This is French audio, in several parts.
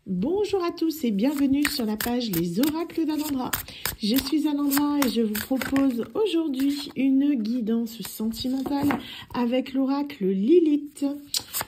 Bonjour à tous et bienvenue sur la page Les Oracles d'Alondra. Je suis Alondra et je vous propose aujourd'hui une guidance sentimentale avec l'oracle Lilith.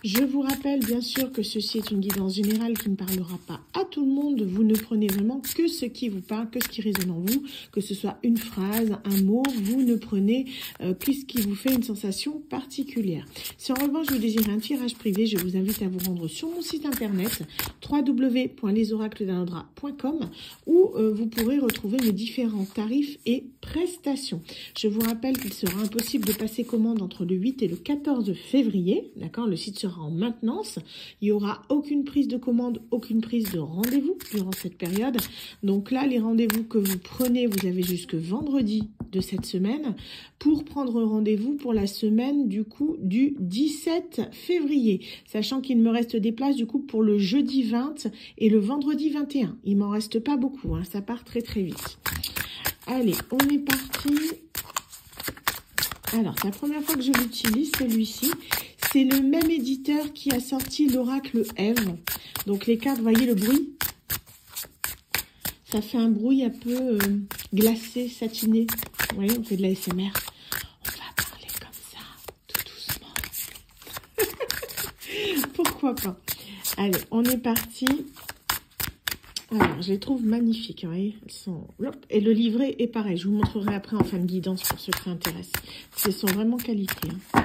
Je vous rappelle bien sûr que ceci est une guidance générale qui ne parlera pas à tout le monde. Vous ne prenez vraiment que ce qui vous parle, que ce qui résonne en vous, que ce soit une phrase, un mot, vous ne prenez que ce qui vous fait une sensation particulière. Si en revanche vous désirez un tirage privé, je vous invite à vous rendre sur mon site internet www.lesoracledalondra.com où vous pourrez retrouver mes différents tarifs et prestations. Je vous rappelle qu'il sera impossible de passer commande entre le 8 et le 14 février. D'accord, le site sera en maintenance. Il n'y aura aucune prise de commande, aucune prise de rendez-vous durant cette période. Donc là, les rendez-vous que vous prenez, vous avez jusque vendredi de cette semaine pour prendre rendez-vous pour la semaine du coup du 17 février. Sachant qu'il me reste des places du coup pour le jeudi 20 et le vendredi 21. Il m'en reste pas beaucoup, hein, ça part très très vite. Allez, on est parti. Alors, c'est la première fois que je l'utilise, celui-ci. C'est le même éditeur qui a sorti l'oracle Ève. Donc les cartes, voyez le bruit? Ça fait un bruit un peu glacé, satiné. Vous voyez, on fait de la l'ASMR. On va parler comme ça, tout doucement. Pourquoi pas? Allez, on est parti. Alors, je les trouve magnifiques, vous voyez, elles sont... Et le livret est pareil, je vous montrerai après en fin de guidance pour ceux qui s'intéressent. Elles sont vraiment qualité. Hein.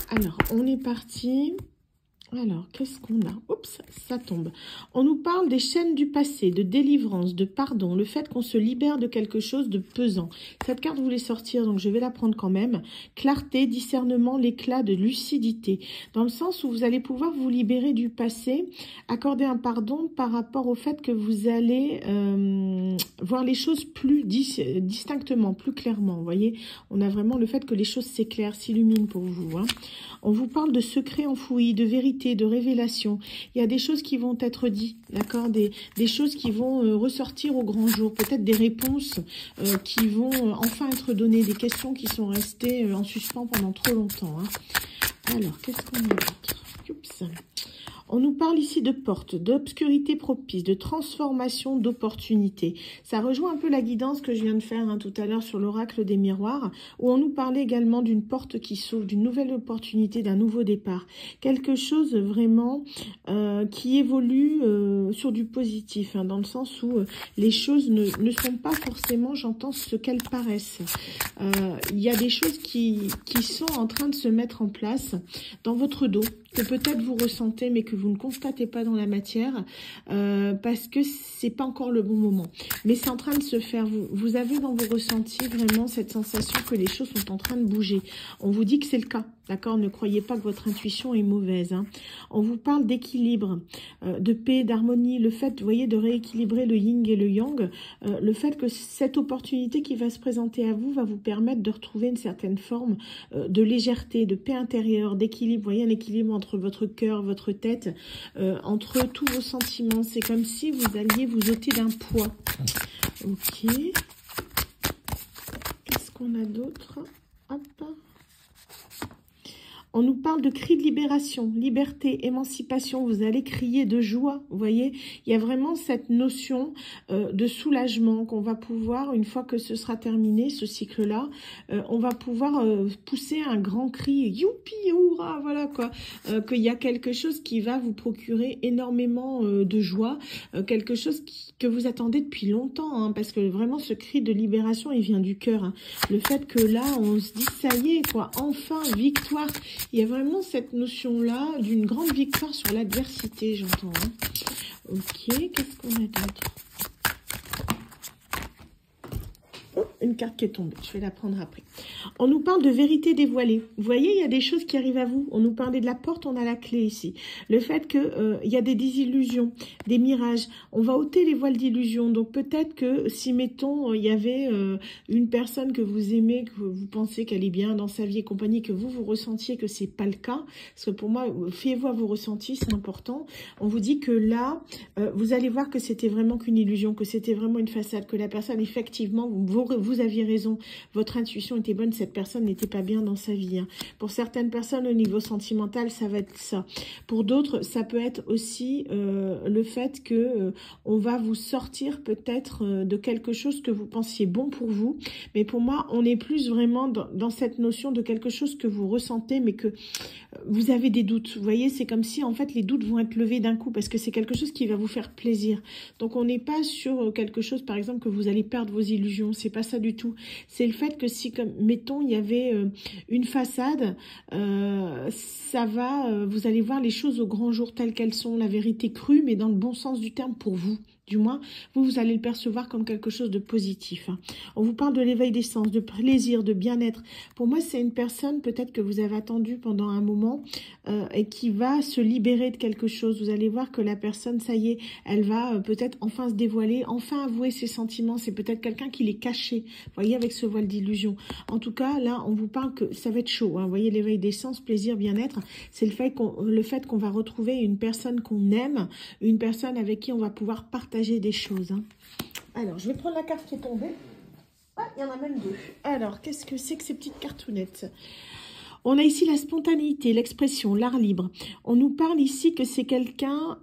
Alors, on est parti. Alors, qu'est-ce qu'on a? Oups, ça tombe. On nous parle des chaînes du passé, de délivrance, de pardon, le fait qu'on se libère de quelque chose de pesant. Cette carte voulait sortir, donc je vais la prendre quand même. Clarté, discernement, l'éclat de lucidité. Dans le sens où vous allez pouvoir vous libérer du passé, accorder un pardon par rapport au fait que vous allez voir les choses plus distinctement, plus clairement. Vous voyez, on a vraiment le fait que les choses s'éclairent, s'illuminent pour vous. Hein. On vous parle de secrets enfouis, de vérité, de révélation. Il y a des choses qui vont être dites, d'accord, des choses qui vont ressortir au grand jour, peut-être des réponses qui vont enfin être données, des questions qui sont restées en suspens pendant trop longtemps. Hein. Alors, qu'est-ce qu'on a d'autre? Oups. On nous parle ici de portes, d'obscurité propice, de transformation, d'opportunités. Ça rejoint un peu la guidance que je viens de faire hein, tout à l'heure sur l'oracle des miroirs, où on nous parlait également d'une porte qui s'ouvre, d'une nouvelle opportunité, d'un nouveau départ. Quelque chose vraiment qui évolue sur du positif, hein, dans le sens où les choses ne sont pas forcément, j'entends, ce qu'elles paraissent. Il y a des choses qui sont en train de se mettre en place dans votre dos, que peut-être vous ressentez, mais que vous ne constatez pas dans la matière, parce que c'est pas encore le bon moment. Mais c'est en train de se faire. Vous avez dans vos ressentis vraiment cette sensation que les choses sont en train de bouger. On vous dit que c'est le cas, d'accord? Ne croyez pas que votre intuition est mauvaise. Hein. On vous parle d'équilibre, de paix, d'harmonie, le fait, vous voyez, de rééquilibrer le yin et le yang, le fait que cette opportunité qui va se présenter à vous va vous permettre de retrouver une certaine forme de légèreté, de paix intérieure, d'équilibre. Vous voyez, un équilibre entre votre cœur, votre tête, entre tous vos sentiments. C'est comme si vous alliez vous ôter d'un poids. Ok. Qu'est-ce qu'on a d'autre? Hop. On nous parle de cris de libération, liberté, émancipation. Vous allez crier de joie, vous voyez. Il y a vraiment cette notion de soulagement qu'on va pouvoir, une fois que ce sera terminé, ce cycle-là, on va pouvoir pousser un grand cri, youpi, hurrah, voilà quoi. Qu'il y a quelque chose qui va vous procurer énormément de joie, quelque chose que vous attendez depuis longtemps, hein, parce que vraiment ce cri de libération, il vient du cœur. Hein. Le fait que là, on se dit, ça y est, quoi, enfin, victoire. Il y a vraiment cette notion-là d'une grande victoire sur l'adversité, j'entends. Hein. Ok, qu'est-ce qu'on a d'autre? Oh, une carte qui est tombée, je vais la prendre après. On nous parle de vérité dévoilée. Vous voyez, il y a des choses qui arrivent à vous. On nous parlait de la porte, on a la clé ici. Le fait que il y a des désillusions, des mirages. On va ôter les voiles d'illusion. Donc peut-être que si, mettons, il y avait une personne que vous aimez, que vous pensez qu'elle est bien dans sa vie et compagnie, que vous ressentiez que c'est pas le cas. Parce que pour moi, fiez-vous à vos ressentis, c'est important. On vous dit que là, vous allez voir que c'était vraiment qu'une illusion, que c'était vraiment une façade, que la personne, effectivement, vous aviez raison, votre intuition était bonne, cette personne n'était pas bien dans sa vie. Hein. Pour certaines personnes, au niveau sentimental, ça va être ça. Pour d'autres, ça peut être aussi le fait que on va vous sortir peut-être de quelque chose que vous pensiez bon pour vous. Mais pour moi, on est plus vraiment dans cette notion de quelque chose que vous ressentez, mais que vous avez des doutes. Vous voyez, c'est comme si en fait les doutes vont être levés d'un coup parce que c'est quelque chose qui va vous faire plaisir. Donc on n'est pas sur quelque chose, par exemple, que vous allez perdre vos illusions. C'est pas ça du tout. C'est le fait que si, comme mettons, il y avait une façade, ça va, vous allez voir les choses au grand jour telles qu'elles sont, la vérité crue, mais dans le bon sens du terme pour vous. Du moins, vous allez le percevoir comme quelque chose de positif. Hein. On vous parle de l'éveil des sens, de plaisir, de bien-être. Pour moi, c'est une personne peut-être que vous avez attendue pendant un moment et qui va se libérer de quelque chose. Vous allez voir que la personne, ça y est, elle va peut-être enfin se dévoiler, enfin avouer ses sentiments. C'est peut-être quelqu'un qui les cachait, vous voyez, avec ce voile d'illusion. En tout cas, là, on vous parle que ça va être chaud. Hein. Vous voyez, l'éveil des sens, plaisir, bien-être, c'est le fait qu'on va retrouver une personne qu'on aime, une personne avec qui on va pouvoir partager des choses. Hein. Alors, je vais prendre la carte qui est tombée. Ah, il y en a même deux. Alors, qu'est-ce que c'est que ces petites cartounettes ? On a ici la spontanéité, l'expression, l'art libre. On nous parle ici que c'est quelqu'un,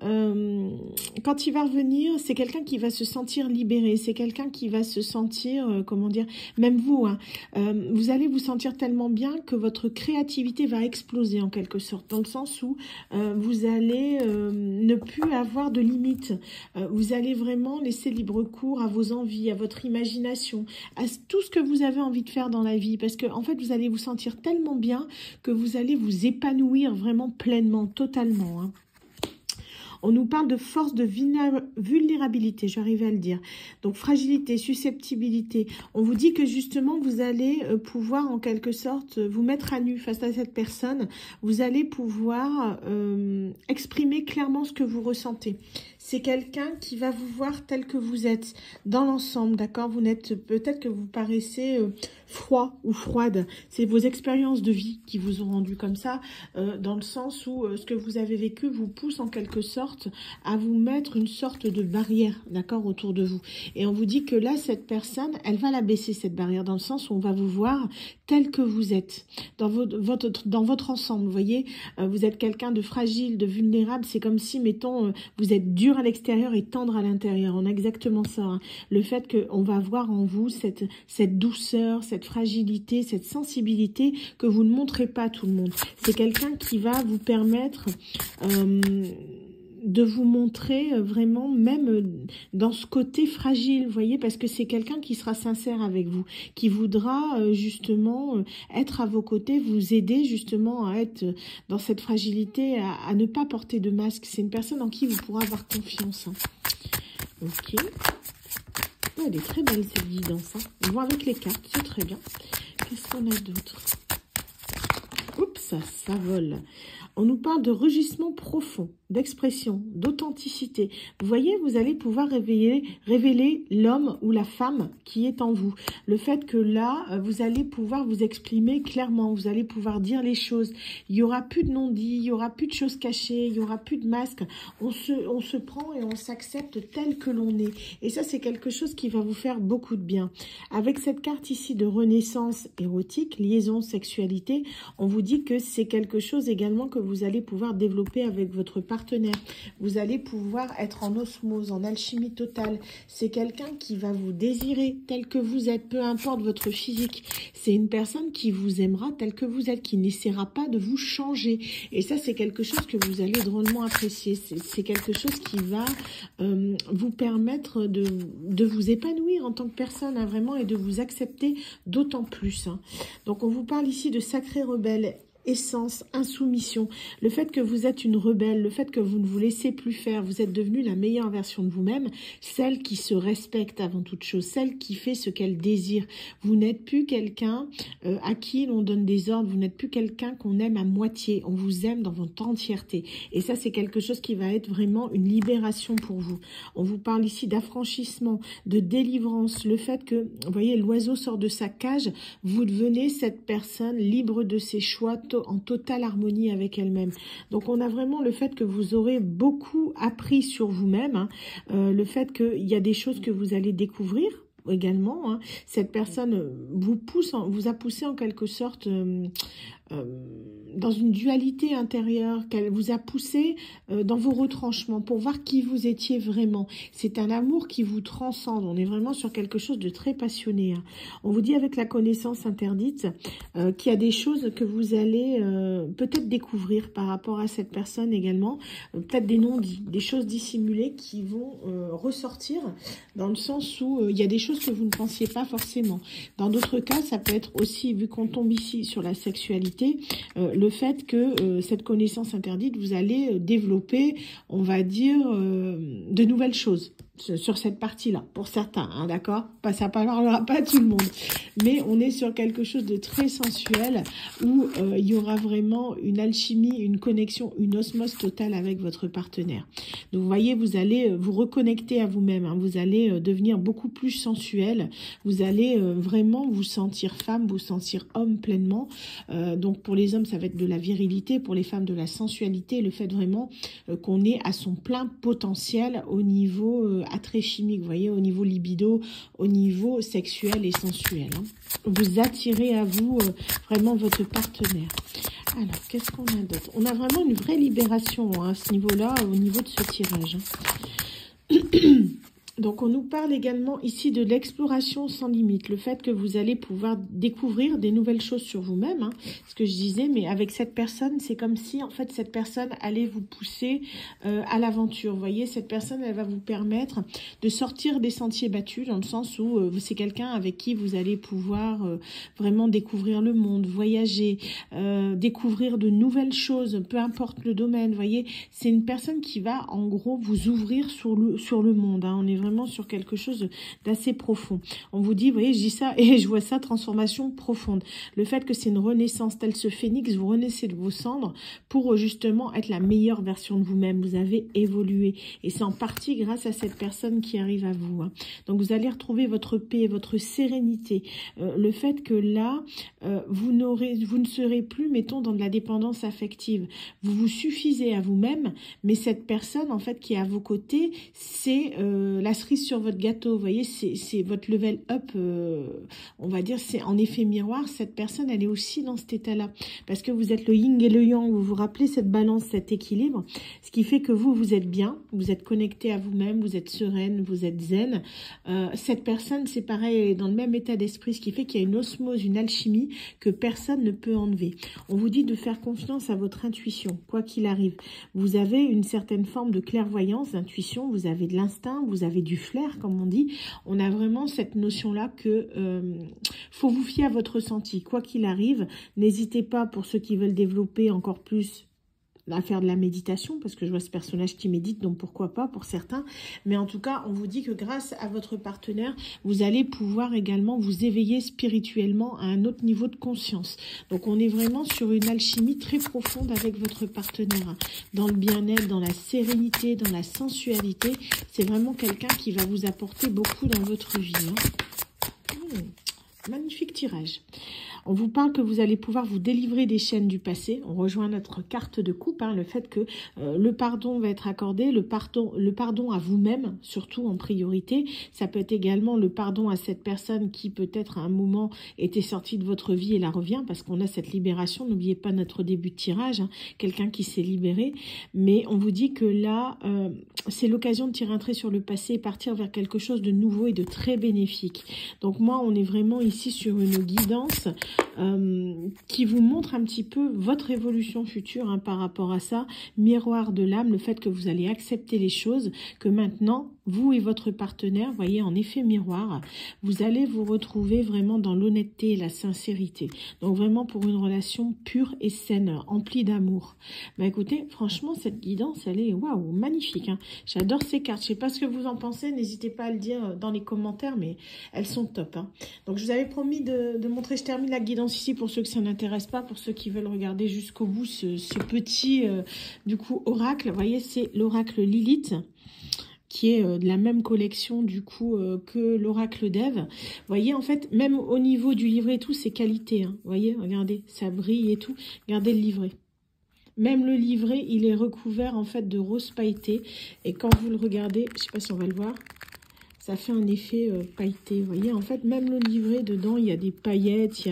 quand il va revenir, c'est quelqu'un qui va se sentir libéré. C'est quelqu'un qui va se sentir, comment dire, même vous, hein, vous allez vous sentir tellement bien que votre créativité va exploser en quelque sorte. Dans le sens où vous allez ne plus avoir de limites. Vous allez vraiment laisser libre cours à vos envies, à votre imagination, à tout ce que vous avez envie de faire dans la vie. Parce que en fait, vous allez vous sentir tellement bien que vous allez vous épanouir vraiment pleinement, totalement. Hein. On nous parle de force de vulnérabilité, j'arrive à le dire. Donc fragilité, susceptibilité. On vous dit que justement vous allez pouvoir en quelque sorte vous mettre à nu face à cette personne. Vous allez pouvoir exprimer clairement ce que vous ressentez. C'est quelqu'un qui va vous voir tel que vous êtes dans l'ensemble, d'accord? Vous n'êtes peut-être que vous paraissez froid ou froide. C'est vos expériences de vie qui vous ont rendu comme ça, dans le sens où ce que vous avez vécu vous pousse en quelque sorte à vous mettre une sorte de barrière, d'accord, autour de vous. Et on vous dit que là, cette personne, elle va la baisser, cette barrière, dans le sens où on va vous voir tel que vous êtes, dans votre ensemble, vous voyez. Vous êtes quelqu'un de fragile, de vulnérable. C'est comme si, mettons, vous êtes dur à l'extérieur et tendre à l'intérieur. On a exactement ça. Hein. Le fait qu'on va voir en vous cette douceur, cette fragilité, cette sensibilité que vous ne montrez pas à tout le monde. C'est quelqu'un qui va vous permettre de vous montrer vraiment même dans ce côté fragile, vous voyez, parce que c'est quelqu'un qui sera sincère avec vous, qui voudra justement être à vos côtés, vous aider justement à être dans cette fragilité, à ne pas porter de masque. C'est une personne en qui vous pourrez avoir confiance. Hein. Ok. Oh, elle est très belle cette guidance. Hein. On voit avec les cartes, c'est très bien. Qu'est-ce qu'on a d'autre? Oups, ça vole. On nous parle de rugissement profond, d'expression, d'authenticité. Vous voyez, vous allez pouvoir révéler l'homme ou la femme qui est en vous. Le fait que là, vous allez pouvoir vous exprimer clairement, vous allez pouvoir dire les choses. Il n'y aura plus de non-dits, il n'y aura plus de choses cachées, il n'y aura plus de masques. On se prend et on s'accepte tel que l'on est. Et ça, c'est quelque chose qui va vous faire beaucoup de bien. Avec cette carte ici de renaissance érotique, liaison, sexualité, on vous dit que c'est quelque chose également que vous allez pouvoir développer avec votre partenaire. Vous allez pouvoir être en osmose, en alchimie totale. C'est quelqu'un qui va vous désirer tel que vous êtes, peu importe votre physique. C'est une personne qui vous aimera tel que vous êtes, qui n'essaiera pas de vous changer. Et ça, c'est quelque chose que vous allez drôlement apprécier. C'est quelque chose qui va vous permettre de vous épanouir en tant que personne, hein, vraiment, et de vous accepter d'autant plus. Hein. Donc, on vous parle ici de sacré rebelle. Essence, insoumission, le fait que vous êtes une rebelle, le fait que vous ne vous laissez plus faire, vous êtes devenue la meilleure version de vous-même, celle qui se respecte avant toute chose, celle qui fait ce qu'elle désire. Vous n'êtes plus quelqu'un à qui l'on donne des ordres, vous n'êtes plus quelqu'un qu'on aime à moitié, on vous aime dans votre entièreté. Et ça, c'est quelque chose qui va être vraiment une libération pour vous. On vous parle ici d'affranchissement, de délivrance, le fait que, vous voyez, l'oiseau sort de sa cage, vous devenez cette personne libre de ses choix, en totale harmonie avec elle-même. Donc on a vraiment le fait que vous aurez beaucoup appris sur vous-même, hein, le fait qu'il y a des choses que vous allez découvrir, également, hein. Cette personne vous pousse, vous a poussé en quelque sorte dans une dualité intérieure, qu'elle vous a poussé dans vos retranchements pour voir qui vous étiez vraiment. C'est un amour qui vous transcende. On est vraiment sur quelque chose de très passionné, hein. On vous dit avec la connaissance interdite qu'il y a des choses que vous allez peut-être découvrir par rapport à cette personne également, peut-être des non-dits, des choses dissimulées qui vont ressortir dans le sens où il y a des choses que vous ne pensiez pas forcément. Dans d'autres cas, ça peut être aussi, vu qu'on tombe ici sur la sexualité, le fait que cette connaissance interdite, vous allez développer, on va dire, de nouvelles choses sur cette partie-là, pour certains, hein, d'accord? Ça ne parlera pas à tout le monde, mais on est sur quelque chose de très sensuel où il y aura vraiment une alchimie, une connexion, une osmose totale avec votre partenaire. Donc, vous voyez, vous allez vous reconnecter à vous-même, hein, vous allez devenir beaucoup plus sensuel, vous allez vraiment vous sentir femme, vous sentir homme pleinement. Donc, pour les hommes, ça va être de la virilité, pour les femmes, de la sensualité, le fait vraiment qu'on est à son plein potentiel au niveau attrait chimique, vous voyez, au niveau libido, au niveau sexuel et sensuel, hein. Vous attirez à vous vraiment votre partenaire. Alors, qu'est-ce qu'on a d'autre? On a vraiment une vraie libération, hein, à ce niveau-là, au niveau de ce tirage, hein. Donc, on nous parle également ici de l'exploration sans limite, le fait que vous allez pouvoir découvrir des nouvelles choses sur vous-même, hein, ce que je disais, mais avec cette personne, c'est comme si, en fait, cette personne allait vous pousser à l'aventure. Vous voyez, cette personne, elle va vous permettre de sortir des sentiers battus, dans le sens où c'est quelqu'un avec qui vous allez pouvoir vraiment découvrir le monde, voyager, découvrir de nouvelles choses, peu importe le domaine, vous voyez. C'est une personne qui va, en gros, vous ouvrir sur le monde, hein. On est vraiment sur quelque chose d'assez profond. On vous dit, vous voyez, je dis ça et je vois ça, transformation profonde. Le fait que c'est une renaissance, tel ce phénix, vous renaissez de vos cendres pour justement être la meilleure version de vous-même. Vous avez évolué et c'est en partie grâce à cette personne qui arrive à vous, hein. Donc vous allez retrouver votre paix, votre sérénité. Le fait que là, vous ne serez plus, mettons, dans de la dépendance affective. Vous vous suffisez à vous-même, mais cette personne, en fait, qui est à vos côtés, c'est la cerise sur votre gâteau, vous voyez, c'est votre level up, on va dire, c'est en effet miroir, cette personne, elle est aussi dans cet état-là, parce que vous êtes le yin et le yang, vous vous rappelez cette balance, cet équilibre, ce qui fait que vous êtes bien, vous êtes connecté à vous-même, vous êtes sereine, vous êtes zen. Cette personne, c'est pareil, elle est dans le même état d'esprit, ce qui fait qu'il y a une osmose, une alchimie que personne ne peut enlever. On vous dit de faire confiance à votre intuition, quoi qu'il arrive. Vous avez une certaine forme de clairvoyance, d'intuition, vous avez de l'instinct, vous avez du flair, comme on dit. On a vraiment cette notion-là que faut vous fier à votre ressenti. Quoi qu'il arrive, n'hésitez pas, pour ceux qui veulent développer encore plus, à faire de la méditation, parce que je vois ce personnage qui médite, donc pourquoi pas pour certains. Mais en tout cas, on vous dit que grâce à votre partenaire, vous allez pouvoir également vous éveiller spirituellement à un autre niveau de conscience. Donc on est vraiment sur une alchimie très profonde avec votre partenaire, dans le bien-être, dans la sérénité, dans la sensualité. C'est vraiment quelqu'un qui va vous apporter beaucoup dans votre vie, hein. Magnifique tirage. On vous parle que vous allez pouvoir vous délivrer des chaînes du passé. On rejoint notre carte de coupe, hein, le fait que le pardon va être accordé, le pardon à vous-même, surtout en priorité. Ça peut être également le pardon à cette personne qui peut-être à un moment était sortie de votre vie et la revient, parce qu'on a cette libération. N'oubliez pas notre début de tirage, hein, quelqu'un qui s'est libéré. Mais on vous dit que là, c'est l'occasion de tirer un trait sur le passé et partir vers quelque chose de nouveau et de très bénéfique. Donc moi, on est vraiment ici sur une guidance qui vous montre un petit peu votre évolution future, hein, par rapport à ça, miroir de l'âme, le fait que vous allez accepter les choses, que maintenant, vous et votre partenaire, voyez, en effet miroir, vous allez vous retrouver vraiment dans l'honnêteté et la sincérité. Donc vraiment pour une relation pure et saine, emplie d'amour. Bah écoutez, franchement, cette guidance, elle est waouh, magnifique, hein. J'adore ces cartes. Je sais pas ce que vous en pensez, n'hésitez pas à le dire dans les commentaires, mais elles sont top, hein. Donc je vous avais promis de montrer, je termine la guidance ici pour ceux que ça n'intéresse pas, pour ceux qui veulent regarder jusqu'au bout ce petit du coup oracle. Vous voyez, c'est l'oracle Lilith, qui est de la même collection du coup que l'oracle d'Ève. Vous voyez, en fait, même au niveau du livret et tout, c'est qualité, hein. Vous voyez, regardez, ça brille et tout. Regardez le livret. Même le livret, il est recouvert en fait de rose pailleté. Et quand vous le regardez, je sais pas si on va le voir, Ça fait un effet pailleté, vous voyez. En fait, même le livret, dedans, il y a des paillettes.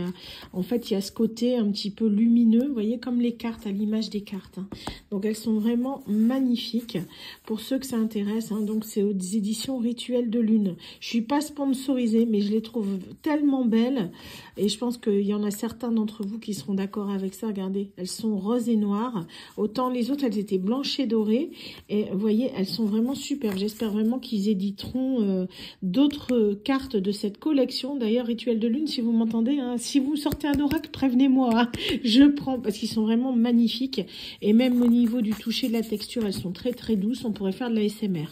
En fait, il y a ce côté un petit peu lumineux, vous voyez, comme les cartes, à l'image des cartes. Hein. Donc, elles sont vraiment magnifiques pour ceux que ça intéresse. Hein. Donc, c'est aux éditions Rituel de Lune. Je suis pas sponsorisée, mais je les trouve tellement belles. Et je pense qu'il y en a certains d'entre vous qui seront d'accord avec ça. Regardez, elles sont roses et noires. Autant les autres, elles étaient blanches et dorées. Et vous voyez, elles sont vraiment superbes. J'espère vraiment qu'ils éditeront d'autres cartes de cette collection. D'ailleurs, Rituel de Lune, si vous m'entendez, hein, si vous sortez un oracle, prévenez-moi. Hein, je prends, parce qu'ils sont vraiment magnifiques. Et même au niveau du toucher, de la texture, elles sont très très douces. On pourrait faire de la ASMR.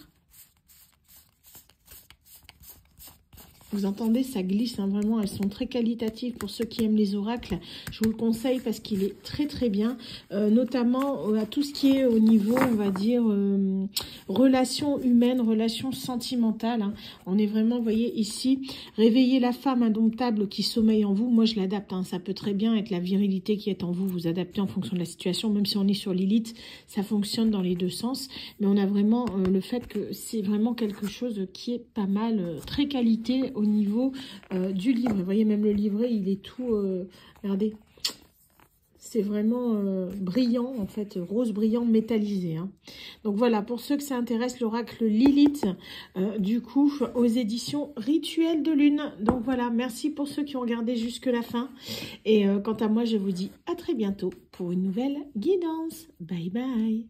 Vous entendez, ça glisse, hein, vraiment, elles sont très qualitatives pour ceux qui aiment les oracles. Je vous le conseille parce qu'il est très très bien, notamment à tout ce qui est au niveau, on va dire, relations humaines, relations sentimentales. Hein. On est vraiment, vous voyez, ici, réveiller la femme indomptable qui sommeille en vous. Moi, je l'adapte, hein, ça peut très bien être la virilité qui est en vous, vous adaptez en fonction de la situation, même si on est sur Lilith, ça fonctionne dans les deux sens. Mais on a vraiment le fait que c'est vraiment quelque chose qui est pas mal, très qualité au niveau du livre. Vous voyez, même le livret, il est tout... regardez, c'est vraiment brillant, en fait, rose brillant métallisé. Hein. Donc voilà, pour ceux que ça intéresse, l'oracle Lilith, du coup, aux éditions Rituel de Lune. Donc voilà, merci pour ceux qui ont regardé jusque la fin. Et quant à moi, je vous dis à très bientôt pour une nouvelle guidance. Bye bye.